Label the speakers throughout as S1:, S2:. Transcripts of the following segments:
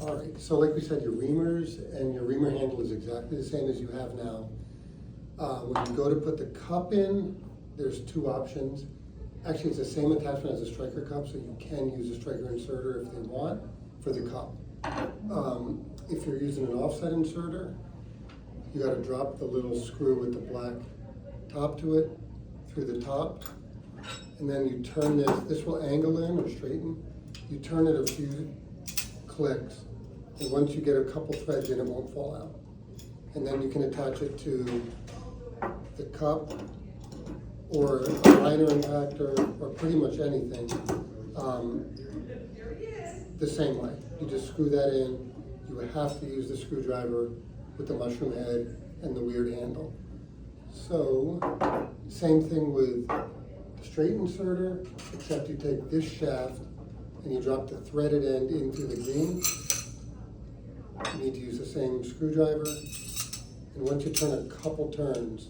S1: All right, so like we said, your reamers and your reamer handle is exactly the same as you have now. When you go to put the cup in, there's two options. Actually, it's the same attachment as a striker cup, so you can use a striker inserter if they want for the cup. If you're using an offset inserter, you gotta drop the little screw with the black top to it through the top, and then you turn this will angle in or straighten. You turn it a few clicks, and once you get a couple threads in, it won't fall out. And then you can attach it to the cup or a liner impactor or pretty much anything the same way. You just screw that in. You would have to use the screwdriver with the mushroom head and the weird handle. So, same thing with the straight inserter, except you take this shaft and you drop the threaded end into the green. You need to use the same screwdriver, and once you turn a couple turns,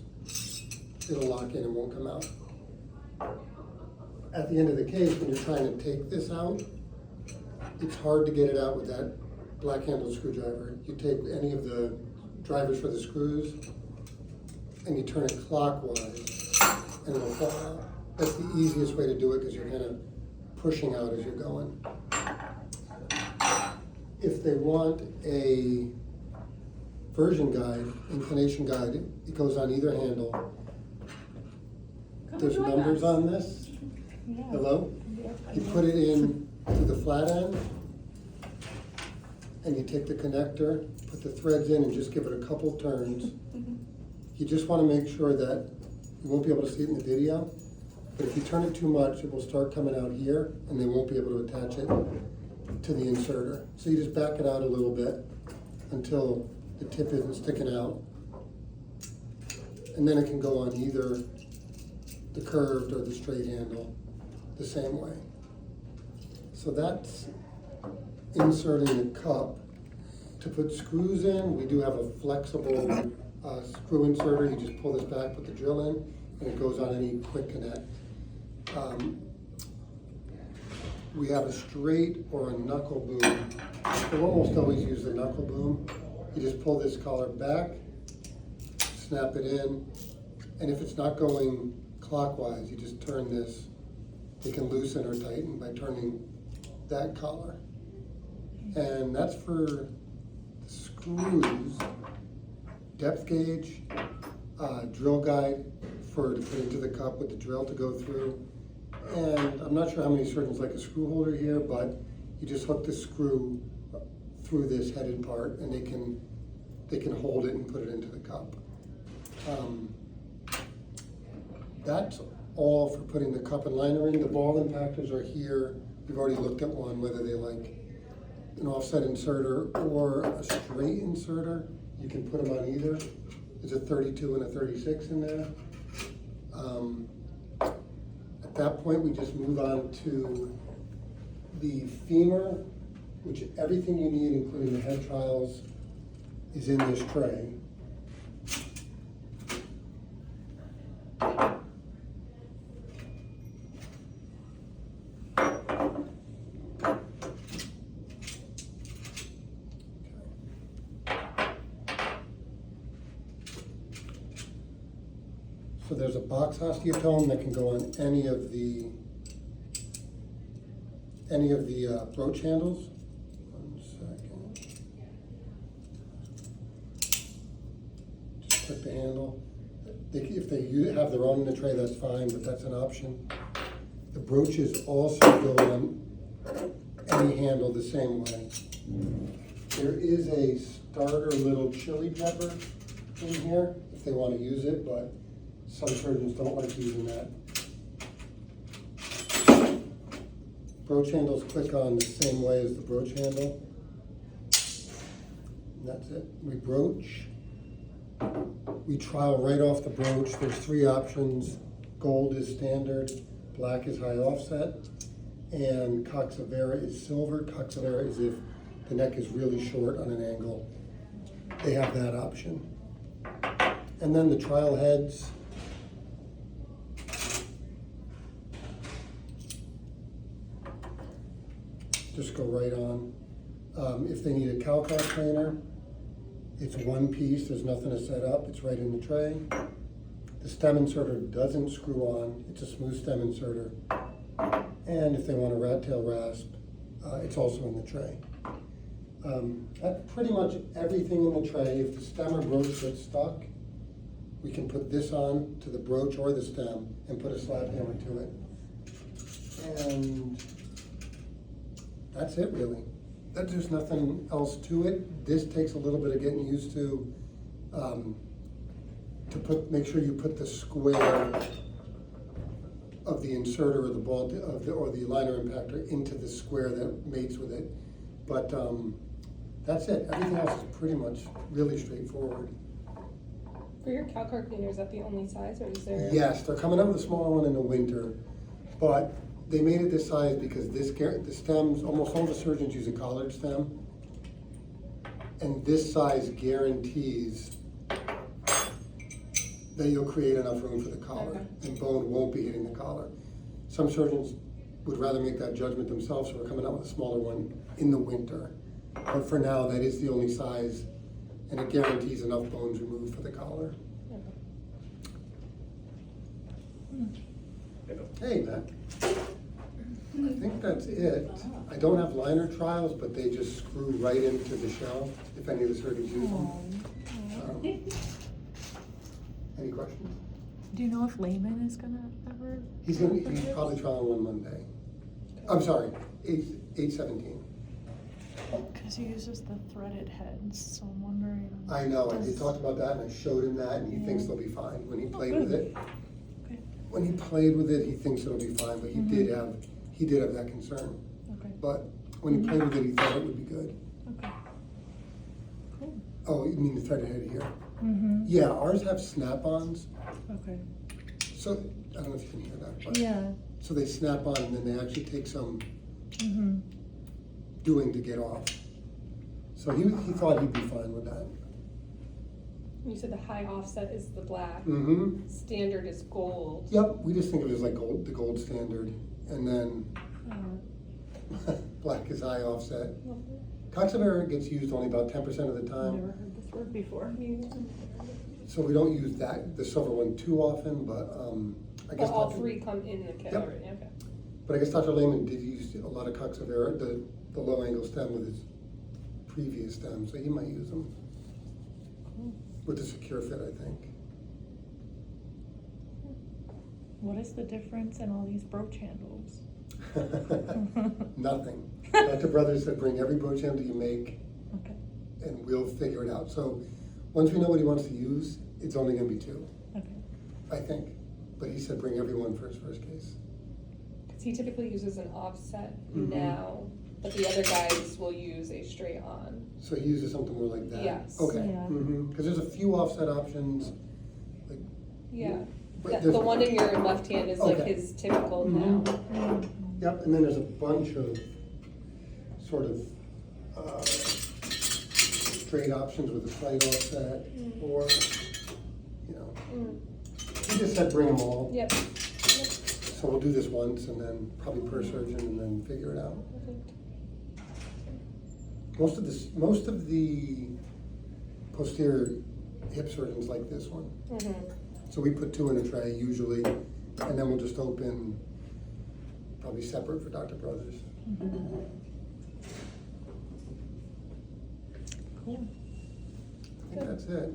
S1: it'll lock in and won't come out. At the end of the case, when you're trying to take this out, it's hard to get it out with that black handled screwdriver. You take any of the drivers for the screws and you turn it clockwise and it'll fall out. That's the easiest way to do it because you're kind of pushing out as you're going. If they want a version guide, inclination guide, it goes on either handle. There's numbers on this.
S2: Yeah.
S1: Hello? You put it in to the flat end, and you take the connector, put the threads in, and just give it a couple turns. You just want to make sure that you won't be able to see it in the video, but if you turn it too much, it will start coming out here, and they won't be able to attach it to the inserter. So you just back it out a little bit until the tip isn't sticking out, and then it can go on either the curved or the straight handle the same way. So that's inserting the cup. To put screws in, we do have a flexible screw inserter. You just pull this back, put the drill in, and it goes on any quick connect. We have a straight or a knuckle boom. We'll almost always use the knuckle boom. You just pull this collar back, snap it in, and if it's not going clockwise, you just turn this. You can loosen or tighten by turning that collar. And that's for screws, depth gauge, drill guide to put into the cup with the drill to go through. And I'm not sure how many surgeons like a screw holder here, but you just hook the screw through this headed part, and they can hold it and put it into the cup. That's all for putting the cup and liner in. The ball impactors are here. We've already looked at one, whether they like an offset inserter or a straight inserter. You can put them on either. There's a 32 and a 36 in there. At that point, we just move on to the femur, which everything you need, including the head trials, is in this tray. So there's a box osteotome that can go on any of the broach handles. 1 second. Just click the handle. If they have their own in the tray, that's fine, but that's an option. The broaches also go on any handle the same way. There is a starter little chili pepper in here if they want to use it, but some surgeons don't like using that. Broach handles click on the same way as the broach handle. And that's it. We broach. We trowel right off the broach. There's 3 options. Gold is standard, black is high offset, and Coxavera is silver. Coxavera is if the neck is really short on an angle. They have that option. And then the trial heads. Just go right on. If they need a Calcar planer, it's one piece, there's nothing to set up, it's right in the tray. The stem inserter doesn't screw on, it's a smooth stem inserter. And if they want a rat tail rasp, it's also in the tray. That's pretty much everything in the tray. If the stem or brooch gets stuck, we can put this on to the brooch or the stem and put a slab hammer to it. And that's it really. There's nothing else to it. This takes a little bit of getting used to make sure you put the square of the inserter or the ball or the liner impactor into the square that mates with it. But that's it. Everything else is pretty much really straightforward.
S2: For your Calcar cleaner, is that the only size, or is there?
S1: Yes, they're coming out with a smaller one in the winter, but they made it this size because the stems, almost all the surgeons use a collared stem, and this size guarantees that you'll create enough room for the collar,
S2: Okay.
S1: and bone won't be hitting the collar. Some surgeons would rather make that judgment themselves, so we're coming out with a smaller one in the winter. But for now, that is the only size, and it guarantees enough bones removed for the collar. Hey, Matt. I think that's it. I don't have liner trials, but they just screw right into the shell if any of the surgeons use them. Any questions?
S3: Do you know if Layman is gonna ever?
S1: He's probably trialing one Monday. I'm sorry, 8/17.
S3: Because he uses the threaded heads, so I'm wondering.
S1: I know, I did talk about that, and I showed him that, and he thinks they'll be fine. When he played with it,
S3: Okay.
S1: when he played with it, he thinks it'll be fine, but he did have that concern.
S3: Okay.
S1: But when he played with it, he thought it would be good.
S3: Okay. Cool.
S1: Oh, you mean the threaded head here?
S3: Mm-hmm.
S1: Yeah, ours have snap-ons,
S3: Okay.
S1: so, I don't know if you can hear that, but.
S3: Yeah.
S1: So they snap on, and then they actually take some
S3: Mm-hmm.
S1: doing to get off. So he thought he'd be fine with that.
S2: You said the high offset is the black.
S1: Mm-hmm.
S2: Standard is gold.
S1: Yep, we just think of it as like the gold standard, and then black is high offset. Coxavera gets used only about 10% of the
S3: I've
S1: time,
S3: never heard this word before.
S1: so we don't use the silver one too often, but I guess.
S2: But all three come in the kit
S1: Yep.
S2: already, okay.
S1: But I guess Dr. Lehman did use a lot of Coxavera, the low angle stem with his previous stem, so he might use them.
S3: Cool.
S1: With the secure fit, I think.
S3: What is the difference in all these brooch handles?
S1: Nothing. Dr. Brothers said bring every brooch handle you make
S3: Okay.
S1: and we'll figure it out. So once we know what he wants to use, it's only gonna be 2,
S3: Okay.
S1: I think. But he said bring every one for his first case.
S2: Because he typically uses an offset
S1: Mhm.
S2: now, but the other guys will use a straight on.
S1: So he uses something more like that?
S2: Yes.
S1: Okay.
S3: Yeah.
S1: Because there's a few offset options. Like,
S2: Yeah.
S1: but
S2: The
S1: there's-
S2: one in your left hand is like
S1: Okay.
S2: his typical
S1: Mhm.
S2: now.
S1: Yep, and then there's a bunch of sort of straight options with a slight offset, or, you know, he just said bring them all.
S2: Yep.
S1: So we'll do this once and then probably per surgeon and then figure it out. Most of the posterior hip surgeons like this one. So we put 2 in a tray usually, and then we'll just open probably separate for Dr. Brothers.
S3: Cool.
S1: I think that's it.